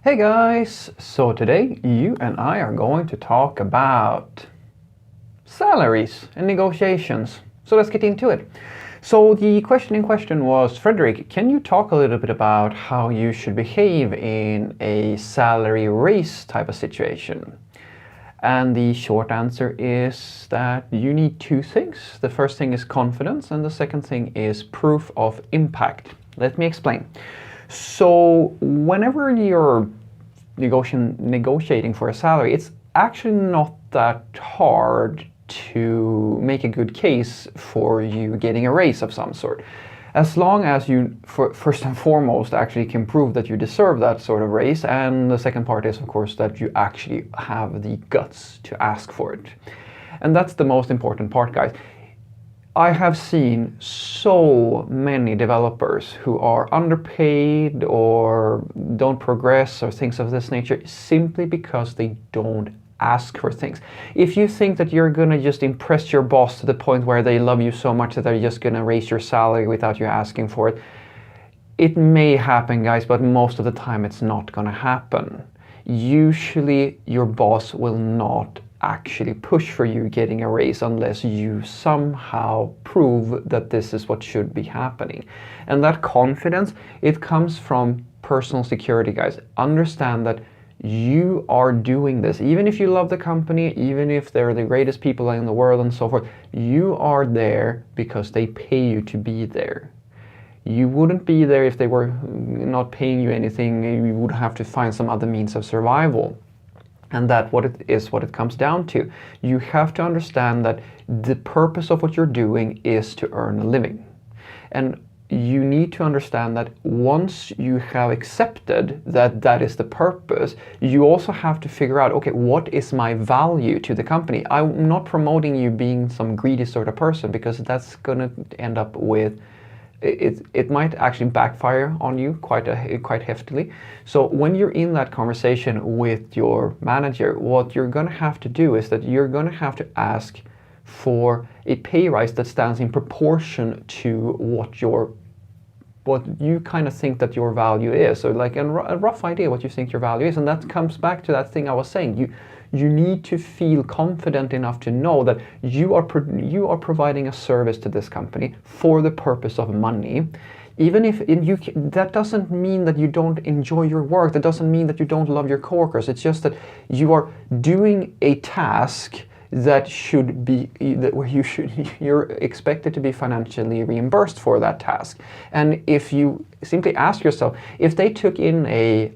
Hey guys! So today you and I are going to talk about salaries and negotiations. So let's get into it. So the question in question was, Frederick, can you talk a little bit about how you should behave in a salary raise type of situation? And the short answer is that you need two things. The first thing is confidence, and the second thing is proof of impact. Let me explain. So, whenever you're negotiating for a salary, it's actually not that hard to make a good case for you getting a raise of some sort. As long as you, first and foremost, actually can prove that you deserve that sort of raise, and the second part is, of course, that you actually have the guts to ask for it. And that's the most important part, guys. I have seen so many developers who are underpaid or don't progress or things of this nature simply because they don't ask for things. If you think that you're gonna just impress your boss to the point where they love you so much that they're just gonna raise your salary without you asking for it, it may happen, guys, but most of the time it's not gonna happen. Usually your boss will not actually push for you getting a raise unless you somehow prove that this is what should be happening. And that confidence, it comes from personal security, guys. Understand that you are doing this. Even if you love the company, even if they're the greatest people in the world and so forth, you are there because they pay you to be there. You wouldn't be there if they were not paying you anything. You would have to find some other means of survival. And that's what it comes down to. You have to understand that the purpose of what you're doing is to earn a living. And you need to understand that once you have accepted that that is the purpose, you also have to figure out, okay, what is my value to the company? I'm not promoting you being some greedy sort of person, because that's going to end up with it might actually backfire on you quite heftily. So when you're in that conversation with your manager, what you're going to have to do is that you're going to have to ask for a pay rise that stands in proportion to what you kind of think that your value is. So like a rough idea what you think your value is. And that comes back to that thing I was saying. You need to feel confident enough to know that you are providing a service to this company for the purpose of money. Even if that doesn't mean that you don't enjoy your work. That doesn't mean that you don't love your coworkers. It's just that you are doing a task that should be you're expected to be financially reimbursed for that task. And if you simply ask yourself, if they took in a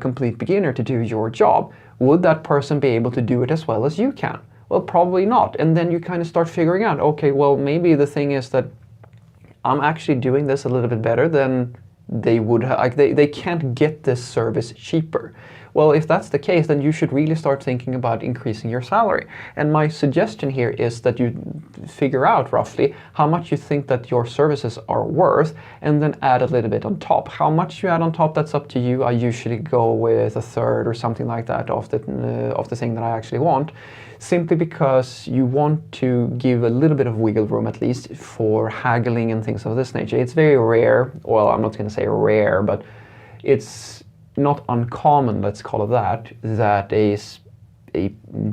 complete beginner to do your job, would that person be able to do it as well as you can? Well, probably not. And then you kind of start figuring out, okay, well, maybe the thing is that I'm actually doing this a little bit better than they would have. Like they can't get this service cheaper. Well, if that's the case, then you should really start thinking about increasing your salary. And my suggestion here is that you figure out roughly how much you think that your services are worth, and then add a little bit on top. How much you add on top, that's up to you. I usually go with a third or something like that of the thing that I actually want, simply because you want to give a little bit of wiggle room at least for haggling and things of this nature. It's very rare, well, I'm not going to say rare, but it's not uncommon, let's call it that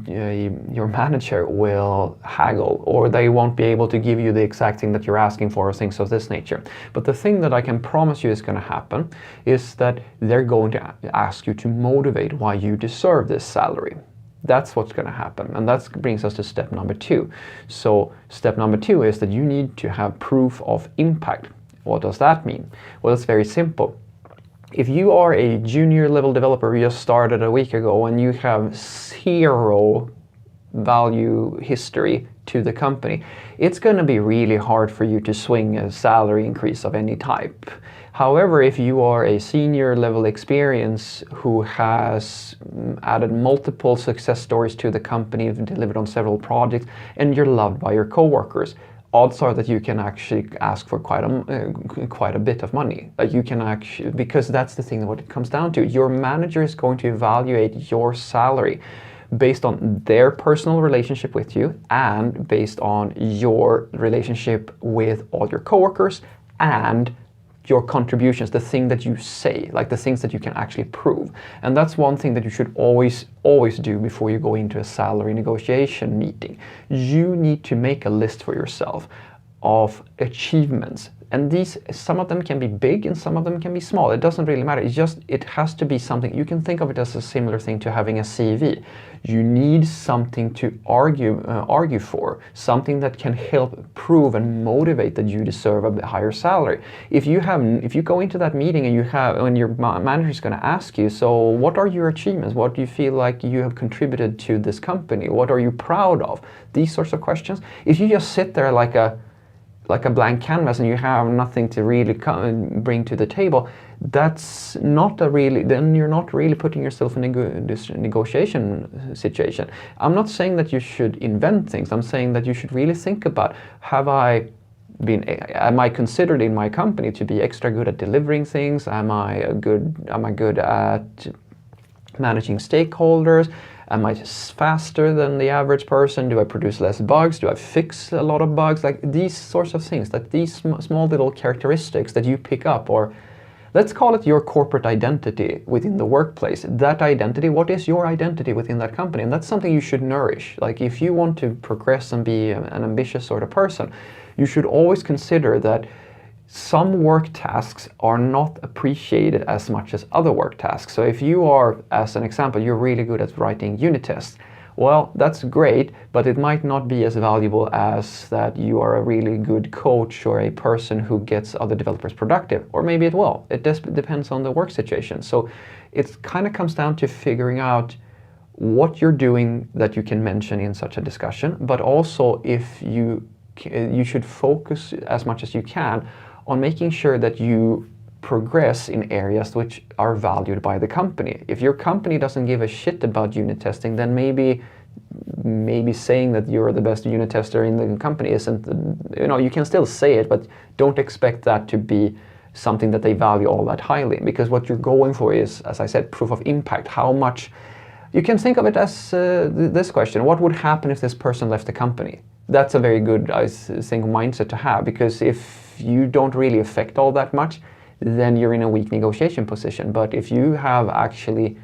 your manager will haggle, or they won't be able to give you the exact thing that you're asking for, or things of this nature. But the thing that I can promise you is going to happen is that they're going to ask you to motivate why you deserve this salary. That's what's going to happen. And that brings us to step number 2. So step number 2 is that you need to have proof of impact. What does that mean? Well, it's very simple. If you are a junior level developer who just started a week ago and you have 0 value history to the company, it's going to be really hard for you to swing a salary increase of any type. However, if you are a senior level experience who has added multiple success stories to the company, you've delivered on several projects, and you're loved by your coworkers, odds are that you can actually ask for quite a bit of money. Like you can actually, because that's the thing that what it comes down to. Your manager is going to evaluate your salary based on their personal relationship with you and based on your relationship with all your coworkers and your contributions, the thing that you say, like the things that you can actually prove. And that's one thing that you should always do before you go into a salary negotiation meeting. You need to make a list for yourself of achievements. And some of them can be big and some of them can be small. It doesn't really matter. It has to be something. You can think of it as a similar thing to having a CV. You need something to argue for, something that can help prove and motivate that you deserve a higher salary. If you go into that meeting and your manager is going to ask you, so what are your achievements? What do you feel like you have contributed to this company? What are you proud of? These sorts of questions. If you just sit there like a blank canvas and you have nothing to really bring to the table, then you're not really putting yourself in a good negotiation situation. I'm not saying that you should invent things. I'm saying that you should really think about, am I considered in my company to be extra good at delivering things? Am I good at managing stakeholders? Am I faster than the average person? Do I produce less bugs? Do I fix a lot of bugs? Like these sorts of things, like these small little characteristics that you pick up, or let's call it your corporate identity within the workplace. That identity, what is your identity within that company? And that's something you should nourish. Like if you want to progress and be an ambitious sort of person, you should always consider that some work tasks are not appreciated as much as other work tasks. So if you are, as an example, you're really good at writing unit tests, well, that's great, but it might not be as valuable as that you are a really good coach or a person who gets other developers productive, or maybe it will. It just depends on the work situation. So it kind of comes down to figuring out what you're doing that you can mention in such a discussion, but also if you should focus as much as you can on making sure that you progress in areas which are valued by the company. If your company doesn't give a shit about unit testing, then maybe saying that you're the best unit tester in the company isn't, you can still say it, but don't expect that to be something that they value all that highly, because what you're going for is, as I said, proof of impact. How much, you can think of it as this question: what would happen if this person left the company? That's a very good, I think, mindset to have, because if you don't really affect all that much, then you're in a weak negotiation position. But if you have actually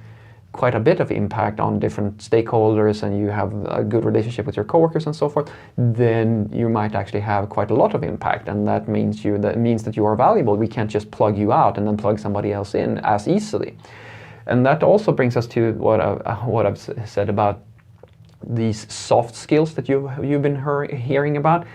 quite a bit of impact on different stakeholders and you have a good relationship with your coworkers and so forth, then you might actually have quite a lot of impact, and that means that you are valuable. We can't just plug you out and then plug somebody else in as easily. And that also brings us to what I've said about these soft skills that you've been hearing about.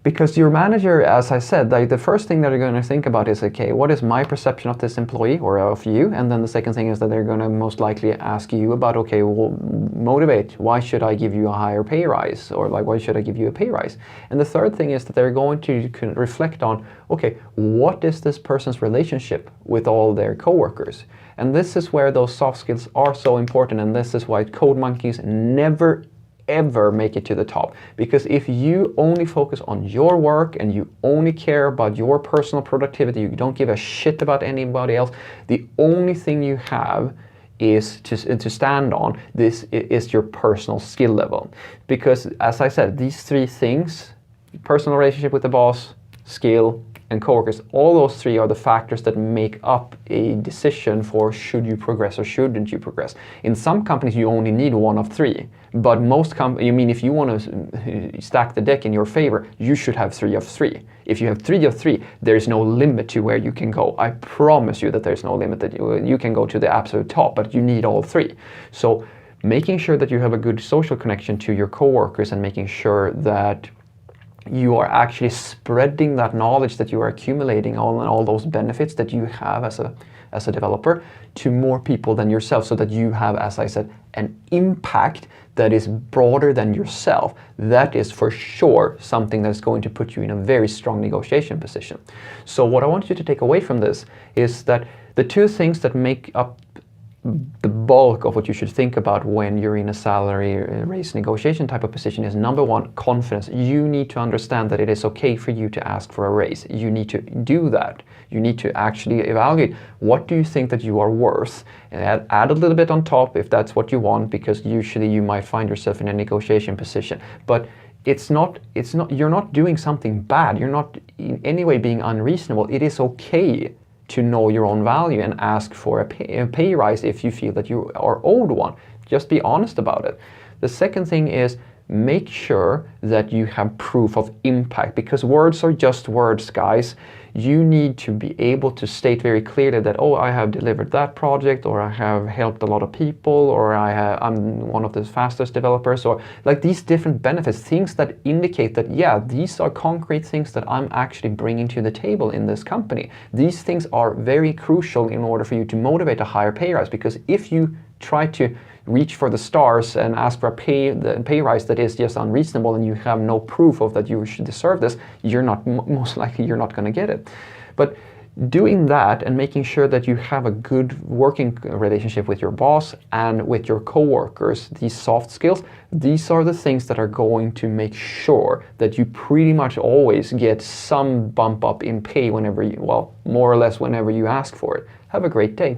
Because your manager, as I said, the first thing that they're going to think about is, okay, what is my perception of this employee or of you? And then the second thing is that they're going to most likely ask you about, okay, well, motivate. Why should I give you a higher pay rise? Or like, why should I give you a pay rise? And the third thing is that they're going to reflect on, okay, what is this person's relationship with all their coworkers? And this is where those soft skills are so important. And this is why code monkeys never ever make it to the top. Because if you only focus on your work and you only care about your personal productivity, you don't give a shit about anybody else, the only thing you have is to stand on, this is your personal skill level. Because as I said, these three things, personal relationship with the boss, skill, and coworkers, all those three are the factors that make up a decision for should you progress or shouldn't you progress. In some companies you only need one of three, but most companies, if you want to stack the deck in your favor, you should have 3 of 3. If you have 3 of 3, there's no limit to where you can go. I promise you that there's no limit, that you can go to the absolute top, but you need all 3. So making sure that you have a good social connection to your coworkers and making sure that you are actually spreading that knowledge that you are accumulating all those benefits that you have as a developer to more people than yourself, so that you have, as I said, an impact that is broader than yourself. That is for sure something that's going to put you in a very strong negotiation position. So what I want you to take away from this is that the two things that make up the bulk of what you should think about when you're in a salary raise negotiation type of position is, number one, confidence. You need to understand that it is okay for you to ask for a raise. You need to do that. You need to actually evaluate, what do you think that you are worth, and add a little bit on top if that's what you want, because usually you might find yourself in a negotiation position. But you're not doing something bad. You're not in any way being unreasonable. It is okay to know your own value and ask for a pay rise if you feel that you are owed one. Just be honest about it. The second thing is, make sure that you have proof of impact, because words are just words, guys. You need to be able to state very clearly that, oh, I have delivered that project, or I have helped a lot of people, or I'm one of the fastest developers, or like these different benefits, things that indicate that, yeah, these are concrete things that I'm actually bringing to the table in this company. These things are very crucial in order for you to motivate a higher pay rise, because if you try to reach for the stars and ask for a pay rise that is just unreasonable and you have no proof of that you should deserve this, you're not, most likely you're not going to get it. But doing that and making sure that you have a good working relationship with your boss and with your coworkers, these soft skills, these are the things that are going to make sure that you pretty much always get some bump up in pay whenever you, well, more or less whenever you ask for it. Have a great day.